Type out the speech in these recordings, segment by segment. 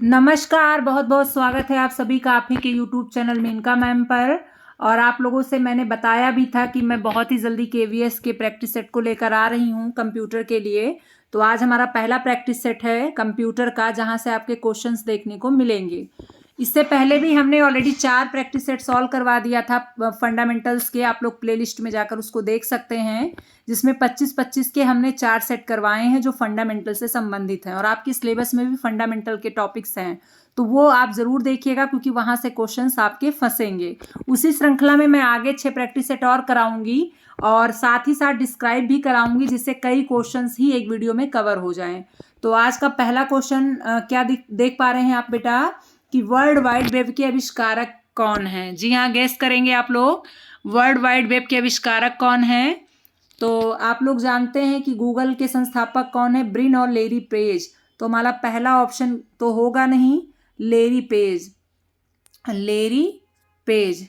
नमस्कार, बहुत बहुत स्वागत है आप सभी का आप ही के यूट्यूब चैनल मेनका मैम पर। और आप लोगों से मैंने बताया भी था कि मैं बहुत ही जल्दी केवीएस के प्रैक्टिस सेट को लेकर आ रही हूँ कंप्यूटर के लिए। तो आज हमारा पहला प्रैक्टिस सेट है कंप्यूटर का, जहाँ से आपके क्वेश्चंस देखने को मिलेंगे। इससे पहले भी हमने ऑलरेडी 4 प्रैक्टिस सेट सॉल्व करवा दिया था फंडामेंटल्स के। आप लोग प्लेलिस्ट में जाकर उसको देख सकते हैं, जिसमें 25-25 के हमने 4 सेट करवाए हैं जो फंडामेंटल से संबंधित हैं। और आपकी सिलेबस में भी फंडामेंटल के टॉपिक्स हैं, तो वो आप ज़रूर देखिएगा, क्योंकि वहाँ से क्वेश्चंस आपके फंसेंगे। उसी श्रृंखला में मैं आगे 6 प्रैक्टिस सेट और कराऊंगी, और साथ ही साथ डिस्क्राइब भी कराऊंगी, जिससे कई क्वेश्चंस ही एक वीडियो में कवर हो जाएं। तो आज का पहला क्वेश्चन क्या देख पा रहे हैं आप बेटा, कि वर्ल्ड वाइड वेब के आविष्कारक कौन है? जी हाँ, गेस करेंगे आप लोग, वर्ल्ड वाइड वेब के आविष्कारक कौन है? तो आप लोग जानते हैं कि गूगल के संस्थापक कौन है? ब्रिन और लेरी पेज। तो हमारा पहला ऑप्शन तो होगा नहीं, लेरी पेज। लेरी पेज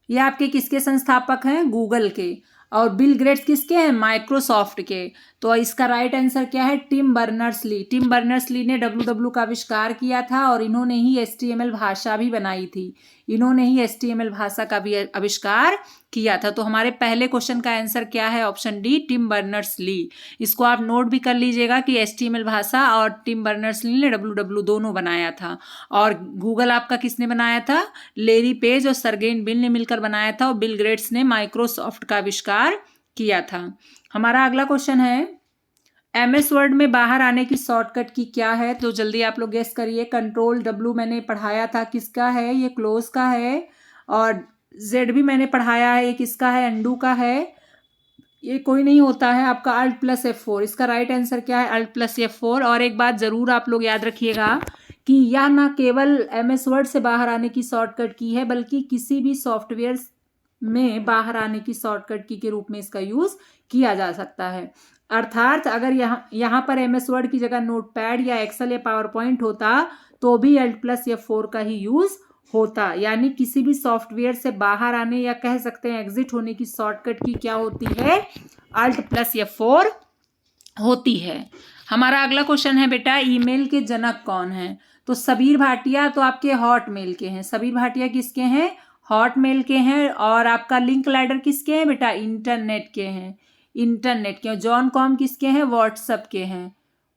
ये आपके किसके संस्थापक हैं? गूगल के। और बिल गेट्स किसके हैं? माइक्रोसॉफ्ट के। तो इसका राइट आंसर क्या है? Tim Berners Lee. टिम बर्नर्स-ली ने डब्ल्यू का आविष्कार किया था, और इन्होंने ही HTML भाषा भी बनाई थी। इन्होंने ही HTML भाषा का भी आविष्कार किया था। तो हमारे पहले क्वेश्चन का आंसर क्या है? Option D, Tim Berners Lee. इसको आप नोट भी कर लीजिएगा कि HTML भाषा और टिम बर्नर्स-ली ने डब्ल्यू दोनों बनाया था। और गूगल आपका किसने बनाया था? लेरी पेज और सर्गेई ब्रिन ने मिलकर बनाया था, और बिल गेट्स ने माइक्रोसॉफ्ट का आविष्कार किया था। हमारा अगला क्वेश्चन है, MS वर्ड में बाहर आने की शॉर्टकट की क्या है? तो जल्दी आप लोग गेस करिए। Ctrl+W मैंने पढ़ाया था, किसका है? ये क्लोज का है। और Z भी मैंने पढ़ाया है, ये किसका है? अंडू का है। ये कोई नहीं होता है आपका Alt+F4। इसका राइट आंसर क्या है? Alt+F4। और एक बात जरूर आप लोग याद रखिएगा कि यह ना केवल MS वर्ड से बाहर आने की शॉर्टकट की है, बल्कि किसी भी सॉफ्टवेयर में बाहर आने की शॉर्टकट की के रूप में इसका यूज किया जा सकता है। अर्थात अगर यहाँ पर MS वर्ड की जगह नोटपैड या एक्सेल या पावर पॉइंट होता, तो भी Alt+F4 का ही यूज होता। यानी किसी भी सॉफ्टवेयर से बाहर आने, या कह सकते हैं एग्जिट होने की शॉर्टकट की क्या होती है? Alt+F4 होती है। हमारा अगला क्वेश्चन है बेटा, ईमेल के जनक कौन है? तो सबीर भाटिया तो आपके हॉटमेल के हैं। सबीर भाटिया किसके हैं? हॉटमेल के हैं। और आपका लिंक लैडर किसके हैं बेटा? इंटरनेट के हैं। इंटरनेट के। जॉन कॉम किसके हैं? व्हाट्सएप के हैं।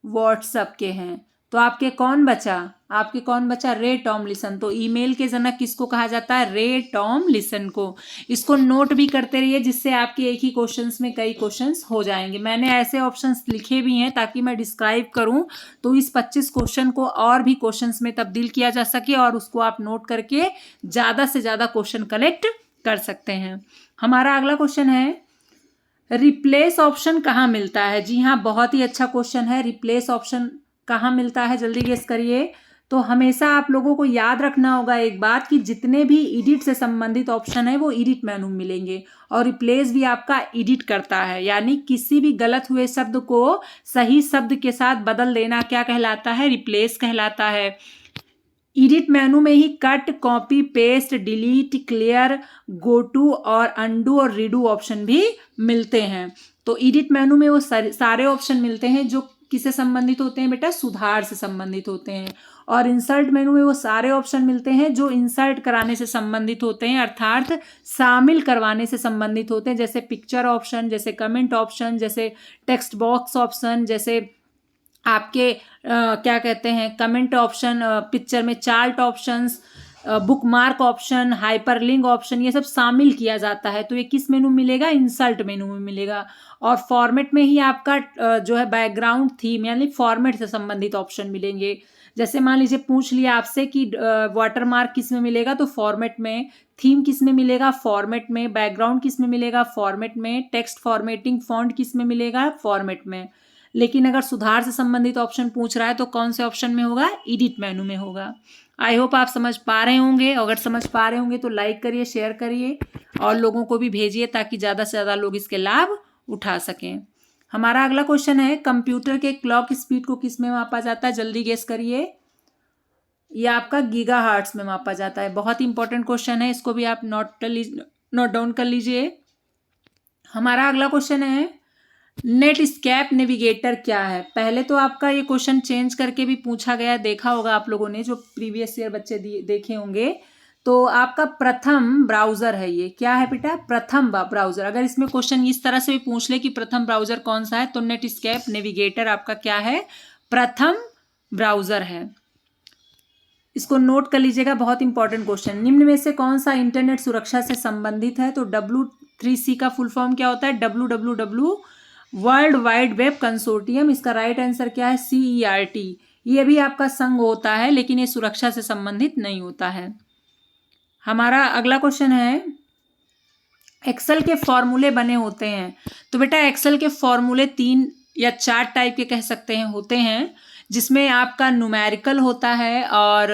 व्हाट्सएप के हैं। तो आपके कौन बचा? आपके कौन बचा? रे टॉमलिसन। तो ईमेल के जनक किसको कहा जाता है? रे टॉमलिसन को। इसको नोट भी करते रहिए, जिससे आपके एक ही क्वेश्चंस में कई क्वेश्चंस हो जाएंगे। मैंने ऐसे ऑप्शंस लिखे भी हैं ताकि मैं डिस्क्राइब करूं, तो इस 25 क्वेश्चन को और भी क्वेश्चंस में तब्दील किया जा सके, और उसको आप नोट करके ज़्यादा से ज़्यादा क्वेश्चन कलेक्ट कर सकते हैं। हमारा अगला क्वेश्चन है, रिप्लेस ऑप्शन कहाँ मिलता है? जी हाँ, बहुत ही अच्छा क्वेश्चन है। रिप्लेस ऑप्शन कहाँ मिलता है? जल्दी गेस करिए। तो हमेशा आप लोगों को याद रखना होगा एक बात, कि जितने भी एडिट से संबंधित ऑप्शन है वो एडिट मेनू में मिलेंगे। और रिप्लेस भी आपका एडिट करता है, यानी किसी भी गलत हुए शब्द को सही शब्द के साथ बदल देना क्या कहलाता है? रिप्लेस कहलाता है। एडिट मेनू में ही cut, copy, paste, delete, clear, go to और अंडू और रीडू ऑप्शन भी मिलते हैं। तो एडिट मेनू में वो सारे ऑप्शन मिलते हैं जो किससे संबंधित होते हैं बेटा? सुधार से संबंधित होते हैं। और इंसर्ट मेनू में वो सारे ऑप्शन मिलते हैं जो इंसर्ट कराने से संबंधित होते हैं, अर्थात शामिल करवाने से संबंधित होते हैं। जैसे पिक्चर ऑप्शन, जैसे कमेंट ऑप्शन, जैसे टेक्स्ट बॉक्स ऑप्शन, जैसे आपके क्या कहते हैं, कमेंट ऑप्शन, पिक्चर में chart options, bookmark option, hyperlink option, ये सब शामिल किया जाता है। तो ये किस मेनू में मिलेगा? इंसर्ट मेनू में मिलेगा। और फॉर्मेट में ही आपका जो है बैकग्राउंड थीम, यानी फॉर्मेट से संबंधित ऑप्शन मिलेंगे। जैसे मान लीजिए पूछ लिया आपसे कि वाटरमार्क किस में मिलेगा, तो फॉर्मेट में। थीम किस में मिलेगा? फॉर्मेट में। बैकग्राउंड किस में मिलेगा? फॉर्मेट में। टेक्स्ट फॉर्मेटिंग फॉन्ट किस में मिलेगा? फॉर्मेट में। लेकिन अगर सुधार से संबंधित ऑप्शन पूछ रहा है तो कौन से ऑप्शन में होगा? एडिट मेनू में होगा। आई होप आप समझ पा रहे होंगे। अगर समझ पा रहे होंगे तो लाइक करिए, शेयर करिए, और लोगों को भी भेजिए, ताकि ज़्यादा से ज़्यादा लोग इसके लाभ उठा सकें। हमारा अगला क्वेश्चन है, कंप्यूटर के क्लॉक स्पीड को किस में मापा जाता है? जल्दी गेस करिए। ये आपका गीगाहर्ट्ज में मापा जाता है। बहुत ही इंपॉर्टेंट क्वेश्चन है, इसको भी आप नोट डाउन कर लीजिए। हमारा अगला क्वेश्चन है, नेटस्केप नेविगेटर क्या है? पहले तो आपका ये क्वेश्चन चेंज करके भी पूछा गया, देखा होगा आप लोगों ने, जो प्रीवियस ईयर बच्चे देखे होंगे। तो आपका प्रथम ब्राउजर है ये। क्या है बेटा? प्रथम ब्राउजर। अगर इसमें क्वेश्चन इस तरह से भी पूछ ले कि प्रथम ब्राउजर कौन सा है, तो नेटस्केप नेविगेटर आपका क्या है? प्रथम ब्राउजर है। इसको नोट कर लीजिएगा, बहुत इंपॉर्टेंट क्वेश्चन। निम्न में से कौन सा इंटरनेट सुरक्षा से संबंधित है? तो W3C का फुल फॉर्म क्या होता है? WWW world wide web consortium. इसका राइट आंसर क्या है? CERT। ये भी आपका संघ होता है, लेकिन ये सुरक्षा से संबंधित नहीं होता है। हमारा अगला क्वेश्चन है, एक्सेल के फॉर्मूले बने होते हैं। तो बेटा एक्सेल के फॉर्मूले 3 या 4 टाइप के कह सकते हैं होते हैं, जिसमें आपका न्यूमेरिकल होता है और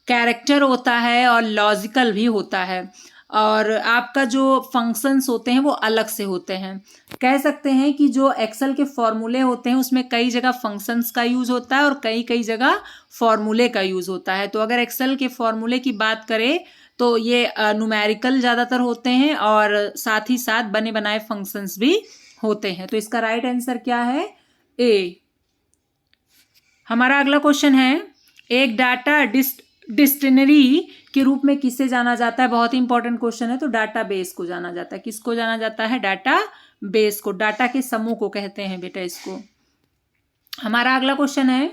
कैरेक्टर होता है और लॉजिकल भी होता है, और आपका जो फंक्शंस होते हैं वो अलग से होते हैं। कह सकते हैं कि जो एक्सेल के फॉर्मूले होते हैं उसमें कई जगह फंक्शंस का यूज़ होता है और कई जगह फॉर्मूले का यूज़ होता है। तो अगर एक्सेल के फॉर्मूले की बात करें तो ये न्यूमेरिकल ज़्यादातर होते हैं और साथ ही साथ बने बनाए फंक्शंस भी होते हैं। तो इसका राइट आंसर क्या है? ए। हमारा अगला क्वेश्चन है, एक डाटा डिक्शनरी के रूप में किसे जाना जाता है? बहुत ही इंपॉर्टेंट क्वेश्चन है। तो डाटा बेस को जाना जाता है। किसको जाना जाता है? डाटा बेस को। डाटा के समूह को कहते हैं बेटा इसको। हमारा अगला क्वेश्चन है,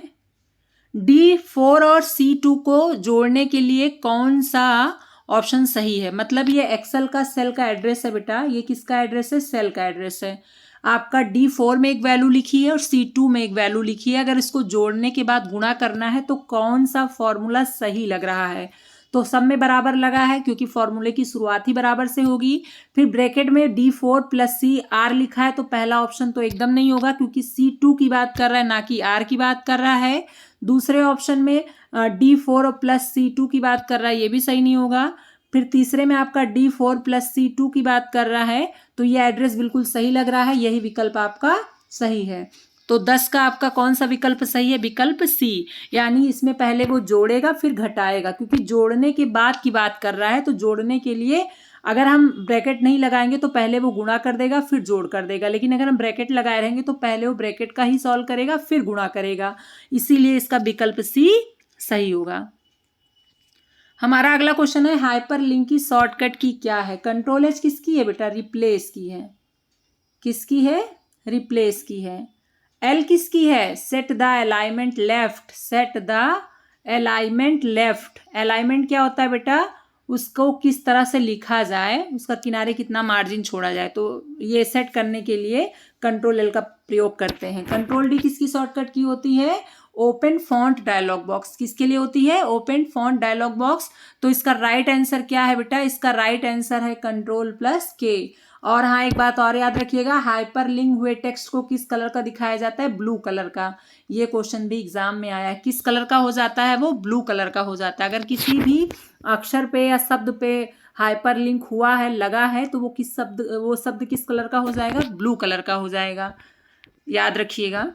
D4 और C2 को जोड़ने के लिए कौन सा ऑप्शन सही है? मतलब ये एक्सेल का सेल का एड्रेस है बेटा। ये किसका एड्रेस है? सेल का एड्रेस है। आपका D4 में एक वैल्यू लिखी है और C2 में एक वैल्यू लिखी है। अगर इसको जोड़ने के बाद गुणा करना है तो कौन सा फॉर्मूला सही लग रहा है? तो सब में बराबर लगा है, क्योंकि फॉर्मूले की शुरुआत ही बराबर से होगी। फिर ब्रैकेट में D4 + C R लिखा है, तो पहला ऑप्शन तो एकदम नहीं होगा, क्योंकि C2 की बात कर रहा है, ना कि R की बात कर रहा है। दूसरे ऑप्शन में D4 + C2 की बात कर रहा है, ये भी सही नहीं होगा। फिर तीसरे में आपका D4 + C2 की बात कर रहा है, तो ये एड्रेस बिल्कुल सही लग रहा है, यही विकल्प आपका सही है। तो 10 का आपका कौन सा विकल्प सही है? विकल्प C। यानी इसमें पहले वो जोड़ेगा फिर घटाएगा, क्योंकि जोड़ने के बाद की बात कर रहा है। तो जोड़ने के लिए अगर हम ब्रैकेट नहीं लगाएंगे तो पहले वो गुणा कर देगा फिर जोड़ कर देगा, लेकिन अगर हम ब्रैकेट लगाए रहेंगे तो पहले वो ब्रैकेट का ही सॉल्व करेगा फिर गुणा करेगा। इसीलिए इसका विकल्प C सही होगा। हमारा अगला क्वेश्चन है, हाइपरलिंक की शॉर्टकट की क्या है? कंट्रोल H किसकी है बेटा? रिप्लेस की है। किसकी है? रिप्लेस की है। L किसकी है? Set the alignment left. Set the alignment left. Alignment क्या होता है बेटा? उसको किस तरह से लिखा जाए, उसका किनारे कितना मार्जिन छोड़ा जाए, तो ये सेट करने के लिए कंट्रोल L का प्रयोग करते हैं। कंट्रोल D किसकी शॉर्टकट की होती है? Open font dialog box. किसके लिए होती है? Open font dialog box. तो इसका राइट आंसर क्या है बेटा? इसका राइट आंसर है कंट्रोल +K। और हाँ, एक बात और याद रखिएगा, हाइपरलिंक हुए टेक्स्ट को किस कलर का दिखाया जाता है? ब्लू कलर का। ये क्वेश्चन भी एग्जाम में आया है। किस कलर का हो जाता है? वो ब्लू कलर का हो जाता है। अगर किसी भी अक्षर पे या शब्द पे हाइपरलिंक हुआ है, लगा है, तो वो शब्द किस कलर का हो जाएगा? ब्लू कलर का हो जाएगा, याद रखिएगा।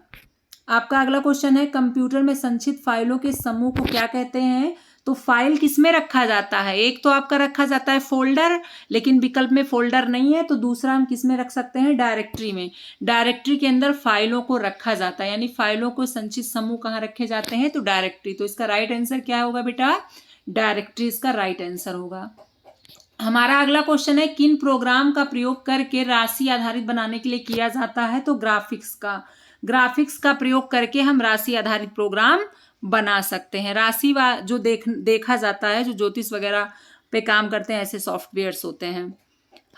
आपका अगला क्वेश्चन है, कंप्यूटर में संचित फाइलों के समूह को क्या कहते हैं? तो फाइल किस में रखा जाता है? एक तो आपका रखा जाता है फोल्डर, लेकिन विकल्प में फोल्डर नहीं है, तो दूसरा हम किस में रख सकते हैं? डायरेक्टरी में। डायरेक्टरी के अंदर फाइलों को रखा जाता है, यानी फाइलों को संचित समूह कहाँ रखे जाते हैं? तो डायरेक्टरी। तो इसका राइट आंसर क्या होगा बेटा? डायरेक्टरी इसका राइट आंसर होगा। हमारा अगला क्वेश्चन है, किन प्रोग्राम का प्रयोग करके राशि आधारित बनाने के लिए किया जाता है? तो ग्राफिक्स का। ग्राफिक्स का प्रयोग करके हम राशि आधारित प्रोग्राम बना सकते हैं। राशि जो देखा जाता है, जो ज्योतिष वगैरह पे काम करते हैं, ऐसे सॉफ्टवेयर्स होते हैं।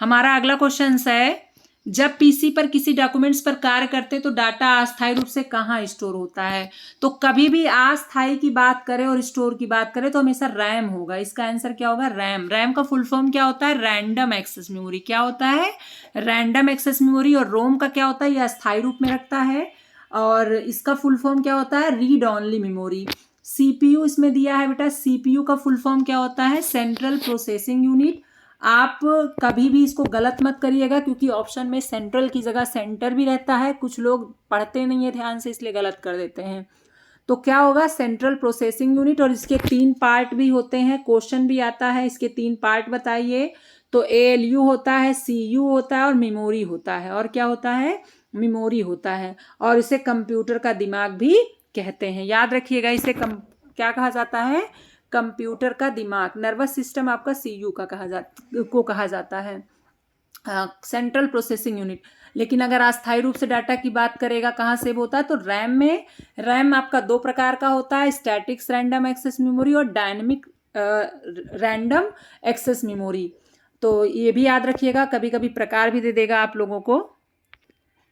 हमारा अगला क्वेश्चन है, जब पीसी पर किसी डॉक्यूमेंट्स पर कार्य करते तो डाटा अस्थायी रूप से कहाँ स्टोर होता है? तो कभी भी अस्थायी की बात करें और स्टोर की बात करें तो हमेशा रैम होगा। इसका आंसर क्या होगा? रैम। रैम का फुल फॉर्म क्या होता है? Random access memory. क्या होता है? Random access memory. और रोम का क्या होता है? यह अस्थायी रूप में रखता है, और इसका फुल फॉर्म क्या होता है? Read only memory. CPU इसमें दिया है बेटा। CPU का फुल फॉर्म क्या होता है? Central processing unit. आप कभी भी इसको गलत मत करिएगा, क्योंकि ऑप्शन में सेंट्रल की जगह सेंटर भी रहता है। कुछ लोग पढ़ते नहीं है ध्यान से, इसलिए गलत कर देते हैं। तो क्या होगा? Central processing unit. और इसके 3 पार्ट भी होते हैं, क्वेश्चन भी आता है, इसके 3 पार्ट बताइए। तो ALU होता है, CU होता है और मेमोरी होता है। और क्या होता है? मेमोरी होता है, और इसे कंप्यूटर का दिमाग भी कहते हैं। याद रखिएगा, इसे क्या कहा जाता है? कंप्यूटर का दिमाग। नर्वस सिस्टम आपका सीयू का कहा जाता है, सेंट्रल प्रोसेसिंग यूनिट। लेकिन अगर अस्थायी रूप से डाटा की बात करेगा कहाँ सेव होता है, तो रैम में। रैम आपका दो प्रकार का होता है, स्टैटिक्स रैंडम एक्सेस मेमोरी और डायनेमिक रैंडम एक्सेस मेमोरी। तो ये भी याद रखिएगा, कभी कभी प्रकार भी दे देगा आप लोगों को।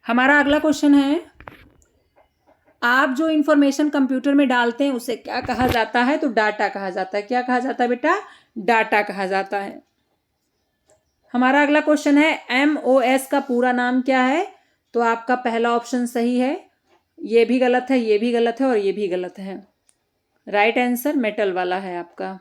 हमारा अगला क्वेश्चन है, आप जो इंफॉर्मेशन कंप्यूटर में डालते हैं उसे क्या कहा जाता है? तो डाटा कहा जाता है। क्या कहा जाता है बेटा? डाटा कहा जाता है। हमारा अगला क्वेश्चन है, MOS का पूरा नाम क्या है? तो आपका पहला ऑप्शन सही है, ये भी गलत है, ये भी गलत है और ये भी गलत है। राइट आंसर मेटल वाला है आपका।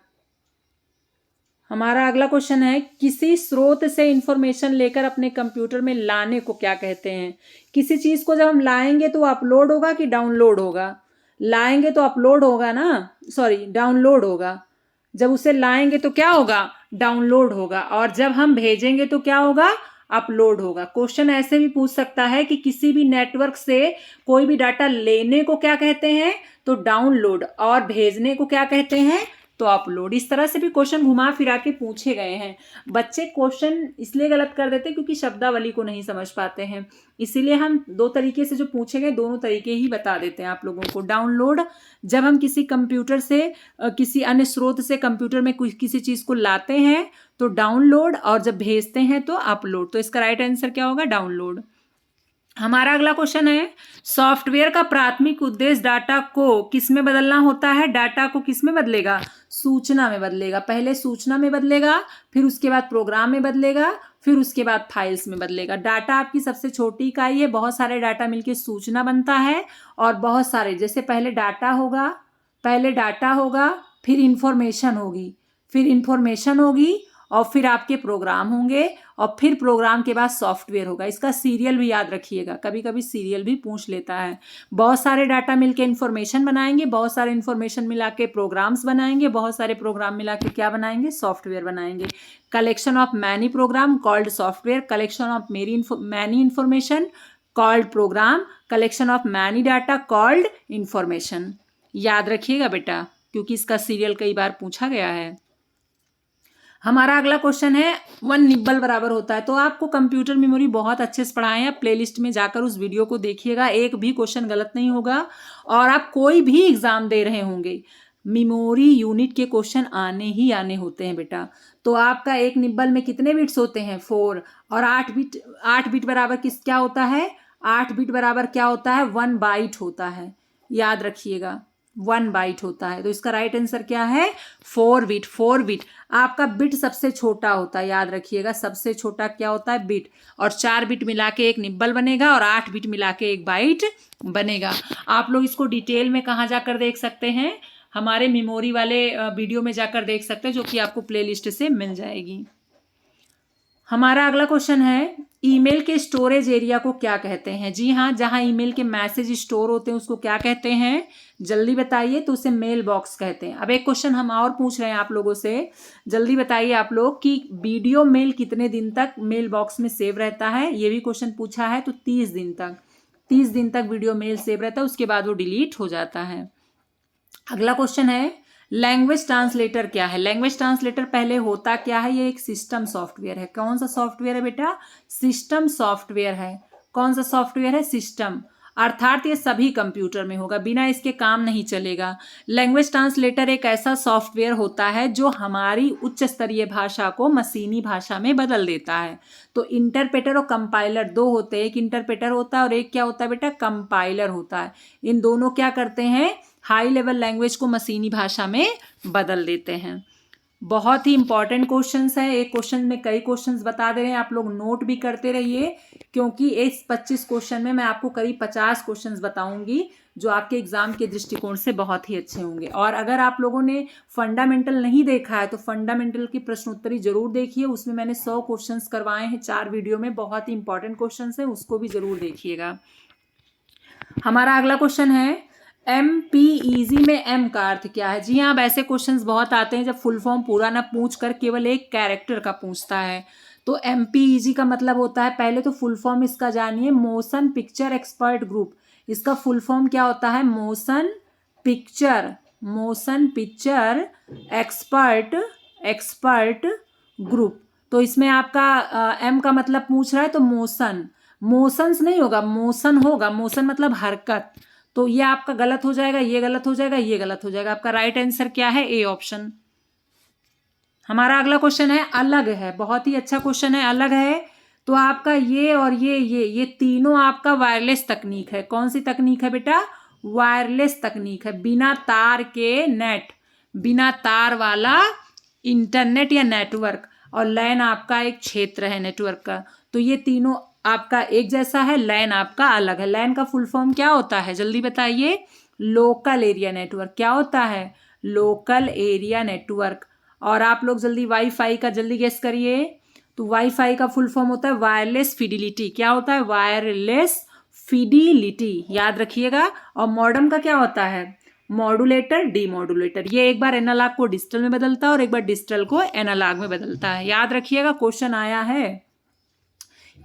हमारा अगला क्वेश्चन है, किसी स्रोत से इंफॉर्मेशन लेकर अपने कंप्यूटर में लाने को क्या कहते हैं? किसी चीज को जब हम लाएंगे तो अपलोड होगा कि डाउनलोड होगा? लाएंगे तो अपलोड होगा ना, सॉरी डाउनलोड होगा। जब उसे लाएंगे तो क्या होगा? डाउनलोड होगा। और जब हम भेजेंगे तो क्या होगा? अपलोड होगा। क्वेश्चन ऐसे भी पूछ सकता है कि किसी भी नेटवर्क से कोई भी डाटा लेने को क्या कहते हैं? तो डाउनलोड। और भेजने को क्या कहते हैं? तो अपलोड। इस तरह से भी क्वेश्चन घुमा फिरा के पूछे गए हैं। बच्चे क्वेश्चन इसलिए गलत कर देते हैं क्योंकि शब्दावली को नहीं समझ पाते हैं, इसीलिए हम दो तरीके से जो पूछे गए दोनों तरीके ही बता देते हैं आप लोगों को। डाउनलोड जब हम किसी कंप्यूटर से किसी अन्य स्रोत से कंप्यूटर में किसी चीज को लाते हैं तो डाउनलोड, और जब भेजते हैं तो अपलोड। तो इसका राइट आंसर क्या होगा? डाउनलोड। हमारा अगला क्वेश्चन है, सॉफ्टवेयर का प्राथमिक उद्देश्य डाटा को किस में बदलना होता है? डाटा को किस में बदलेगा? सूचना में बदलेगा। पहले सूचना में बदलेगा, फिर उसके बाद प्रोग्राम में बदलेगा, फिर उसके बाद फाइल्स में बदलेगा। डाटा आपकी सबसे छोटी इकाई है, बहुत सारे डाटा मिलके सूचना बनता है, और बहुत सारे जैसे पहले डाटा होगा, फिर इंफॉर्मेशन होगी, और फिर आपके प्रोग्राम होंगे, और फिर प्रोग्राम के बाद सॉफ्टवेयर होगा। इसका सीरियल भी याद रखिएगा, कभी कभी सीरियल भी पूछ लेता है। बहुत सारे डाटा मिलके इंफॉर्मेशन बनाएंगे, बहुत सारे इंफॉर्मेशन मिला के प्रोग्राम्स बनाएंगे, बहुत सारे प्रोग्राम मिला के क्या बनाएंगे? सॉफ्टवेयर बनाएंगे। Collection of many program called software, collection of many information called program, collection of many data called information. याद रखिएगा बेटा, क्योंकि इसका सीरियल कई बार पूछा गया है। हमारा अगला क्वेश्चन है, 1 निब्बल बराबर होता है। तो आपको कंप्यूटर मेमोरी बहुत अच्छे से पढ़ाए हैं, प्लेलिस्ट में जाकर उस वीडियो को देखिएगा, एक भी क्वेश्चन गलत नहीं होगा। और आप कोई भी एग्जाम दे रहे होंगे, मेमोरी यूनिट के क्वेश्चन आने ही आने होते हैं बेटा। तो आपका 1 निब्बल में कितने बिट्स होते हैं? 4। और 8 बिट बराबर क्या होता है? 8 बिट बराबर क्या होता है? 1 बाइट होता है। याद रखिएगा, 1 बाइट होता है। तो इसका राइट आंसर क्या है? 4 बिट। 4 बिट आपका बिट सबसे छोटा होता है, याद रखिएगा, सबसे छोटा क्या होता है? बिट। और 4 बिट मिला के 1 निब्बल बनेगा, और 8 बिट मिला के 1 बाइट बनेगा। आप लोग इसको डिटेल में कहाँ जाकर देख सकते हैं? हमारे मेमोरी वाले वीडियो में जाकर देख सकते हैं, जो कि आपको प्लेलिस्ट से मिल जाएगी। हमारा अगला क्वेश्चन है, ईमेल के स्टोरेज एरिया को क्या कहते हैं? जी हाँ, जहां ईमेल के मैसेज स्टोर होते हैं उसको क्या कहते हैं? जल्दी बताइए। तो उसे मेल बॉक्स कहते हैं। अब एक क्वेश्चन हम और पूछ रहे हैं आप लोगों से, जल्दी बताइए आप लोग, कि वीडियो मेल कितने दिन तक मेल बॉक्स में सेव रहता है? ये भी क्वेश्चन पूछा है। तो 30 दिन तक। 30 दिन तक वीडियो मेल सेव रहता है, उसके बाद वो डिलीट हो जाता है। अगला क्वेश्चन है, लैंग्वेज ट्रांसलेटर क्या है? लैंग्वेज ट्रांसलेटर पहले होता क्या है? ये एक सिस्टम सॉफ्टवेयर है। कौन सा सॉफ्टवेयर है बेटा? सिस्टम सॉफ्टवेयर है। कौन सा सॉफ्टवेयर है? सिस्टम। अर्थात ये सभी कंप्यूटर में होगा, बिना इसके काम नहीं चलेगा। लैंग्वेज ट्रांसलेटर एक ऐसा सॉफ्टवेयर होता है जो हमारी उच्च स्तरीय भाषा को मशीनी भाषा में बदल देता है। तो इंटरप्रेटर और कंपाइलर दो होते हैं, एक इंटरप्रेटर होता है और एक क्या होता है बेटा? कंपाइलर होता है। इन दोनों क्या करते हैं? हाई लेवल लैंग्वेज को मशीनी भाषा में बदल देते हैं। बहुत ही इंपॉर्टेंट क्वेश्चंस है। एक क्वेश्चन में कई क्वेश्चंस बता दे रहे हैं, आप लोग नोट भी करते रहिए, क्योंकि इस 25 क्वेश्चन में मैं आपको करीब 50 क्वेश्चंस बताऊंगी जो आपके एग्जाम के दृष्टिकोण से बहुत ही अच्छे होंगे। और अगर आप लोगों ने फंडामेंटल नहीं देखा है तो फंडामेंटल की प्रश्नोत्तरी जरूर देखिए, उसमें मैंने 100 क्वेश्चंस करवाए हैं 4 वीडियो में, बहुत ही इंपॉर्टेंट क्वेश्चंस है, उसको भी जरूर देखिएगा। हमारा अगला क्वेश्चन है, MPEG में M का अर्थ क्या है? जी हाँ, अब ऐसे क्वेश्चंस बहुत आते हैं जब फुल फॉर्म पूरा ना पूछ कर केवल एक कैरेक्टर का पूछता है। तो MPEG का मतलब होता है, पहले तो फुल फॉर्म इसका जानिए, मोशन पिक्चर एक्सपर्ट ग्रुप। इसका फुल फॉर्म क्या होता है? Motion picture expert group. तो इसमें आपका M का मतलब पूछ रहा है तो मोशंस नहीं होगा, मोशन होगा। मोशन मतलब हरकत। तो ये आपका गलत हो जाएगा, ये गलत हो जाएगा, ये गलत हो जाएगा। आपका राइट आंसर क्या है? A option. हमारा अगला क्वेश्चन है अलग है, बहुत ही अच्छा क्वेश्चन है, अलग है। तो आपका ये और ये तीनों आपका वायरलेस तकनीक है। कौन सी तकनीक है बेटा? वायरलेस तकनीक है, बिना तार के नेट, बिना तार वाला इंटरनेट या नेटवर्क। और लैन आपका एक क्षेत्र है नेटवर्क का। तो ये तीनों आपका एक जैसा है, लैन आपका अलग है। लैन का फुल फॉर्म क्या होता है? जल्दी बताइए। Local area network. क्या होता है? Local area network. और आप लोग जल्दी वाईफाई का जल्दी गेस करिए। तो वाईफाई का फुल फॉर्म होता है वायरलेस फिडिलिटी। क्या होता है? वायरलेस फिडिलिटी, याद रखिएगा। और मॉडेम का क्या होता है? Modulator, demodulator. ये एक बार एनालॉग को डिजिटल में बदलता है और एक बार डिजिटल को एनालॉग में बदलता है, याद रखिएगा। क्वेश्चन आया है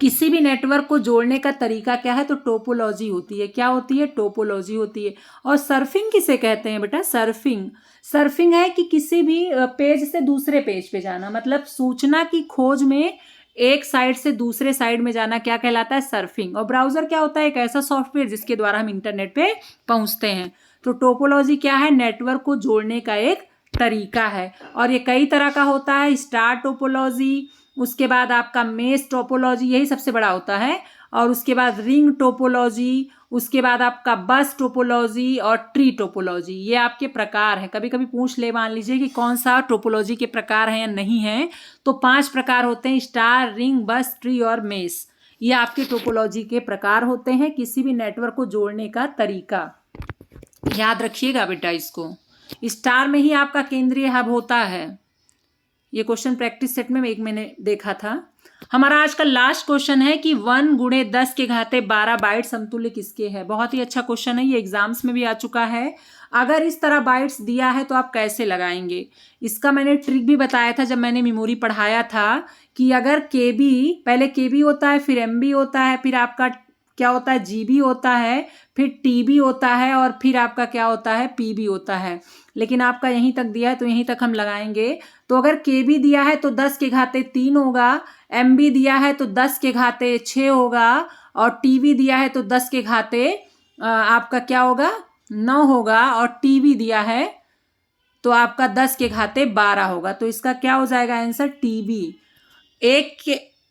किसी भी नेटवर्क को जोड़ने का तरीका क्या है? तो टोपोलॉजी होती है। क्या होती है? टोपोलॉजी होती है। और सर्फिंग किसे कहते हैं बेटा? सर्फिंग है कि किसी भी पेज से दूसरे पेज पे जाना, मतलब सूचना की खोज में एक साइड से दूसरे साइड में जाना क्या कहलाता है? सर्फिंग। और ब्राउजर क्या होता है? एक ऐसा सॉफ्टवेयर जिसके द्वारा हम इंटरनेट पे पहुंचते हैं। तो टोपोलॉजी क्या है? नेटवर्क को जोड़ने का एक तरीका है। और ये कई तरह का होता है। स्टार टोपोलॉजी, उसके बाद आपका मेश टोपोलॉजी, यही सबसे बड़ा होता है। और उसके बाद रिंग टोपोलॉजी, उसके बाद आपका बस टोपोलॉजी और ट्री टोपोलॉजी। ये आपके प्रकार है। कभी कभी पूछ ले, मान लीजिए कि कौन सा टोपोलॉजी के प्रकार हैं या नहीं है। तो 5 प्रकार होते हैं: स्टार, रिंग, बस, ट्री और मेश। ये आपके टोपोलॉजी के प्रकार होते हैं, किसी भी नेटवर्क को जोड़ने का तरीका। याद रखिएगा बेटा इसको। स्टार में ही आपका केंद्रीय हब होता है। ये क्वेश्चन प्रैक्टिस सेट में एक मैंने देखा था। हमारा आज का लास्ट क्वेश्चन है कि 1 × 10⁻12 बाइट समतुल्य किसके है? बहुत ही अच्छा क्वेश्चन है, ये एग्जाम्स में भी आ चुका है। अगर इस तरह बाइट्स दिया है तो आप कैसे लगाएंगे? इसका मैंने ट्रिक भी बताया था जब मैंने मेमोरी पढ़ाया था, कि अगर केबी, पहले केबी होता है, फिर एमबी होता है, फिर आपका क्या होता है? जीबी होता है, फिर टीबी होता है, और फिर आपका क्या होता है? पीबी होता है। लेकिन आपका यहीं तक दिया है तो यहीं तक हम लगाएंगे। तो अगर केबी दिया है तो 10⁻3 होगा, एमबी दिया है तो 10⁻6 होगा, और टीबी दिया है तो 10⁻, आपका क्या होगा? 9 होगा, और टीबी दिया है तो आपका 10⁻12 होगा। तो इसका क्या हो जाएगा आंसर? टीबी। 1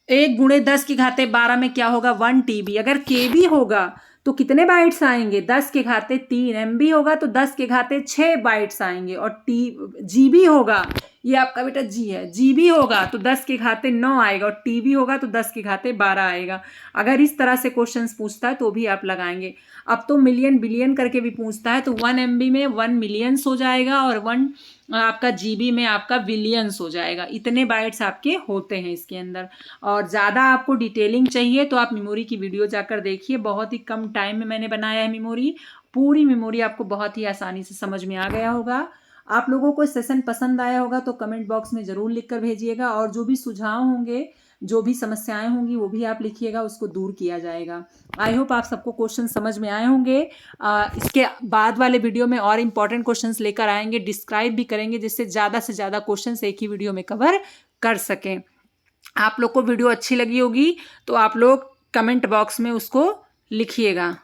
× 10⁻12 में क्या होगा? 1 टीबी। अगर केबी होगा तो कितने बाइट्स आएंगे? 10⁻3। एमबी होगा तो 10⁻6 बाइट्स आएंगे। और जीबी होगा, ये आपका बेटा जी है, जीबी होगा तो 10⁻9 आएगा, और टीबी होगा तो 10⁻12 आएगा। अगर इस तरह से क्वेश्चंस पूछता है तो भी आप लगाएंगे। अब तो मिलियन बिलियन करके भी पूछता है तो 1 MB में 1 मिलियंस हो जाएगा, और 1 आपका जीबी में आपका बिलियंस हो जाएगा। इतने बाइट्स आपके होते हैं इसके अंदर। और ज़्यादा आपको डिटेलिंग चाहिए तो आप मेमोरी की वीडियो जाकर देखिए। बहुत ही कम टाइम में मैंने बनाया है मेमोरी। पूरी मेमोरी आपको बहुत ही आसानी से समझ में आ गया होगा। आप लोगों को सेशन पसंद आया होगा तो कमेंट बॉक्स में ज़रूर लिख कर भेजिएगा। और जो भी सुझाव होंगे, जो भी समस्याएं होंगी, वो भी आप लिखिएगा, उसको दूर किया जाएगा। आई होप आप सबको क्वेश्चन समझ में आए होंगे। इसके बाद वाले वीडियो में और इम्पॉर्टेंट क्वेश्चंस लेकर आएंगे, डिस्क्राइब भी करेंगे, जिससे ज़्यादा से ज़्यादा क्वेश्चंस एक ही वीडियो में कवर कर सकें। आप लोग को वीडियो अच्छी लगी होगी तो आप लोग कमेंट बॉक्स में उसको लिखिएगा।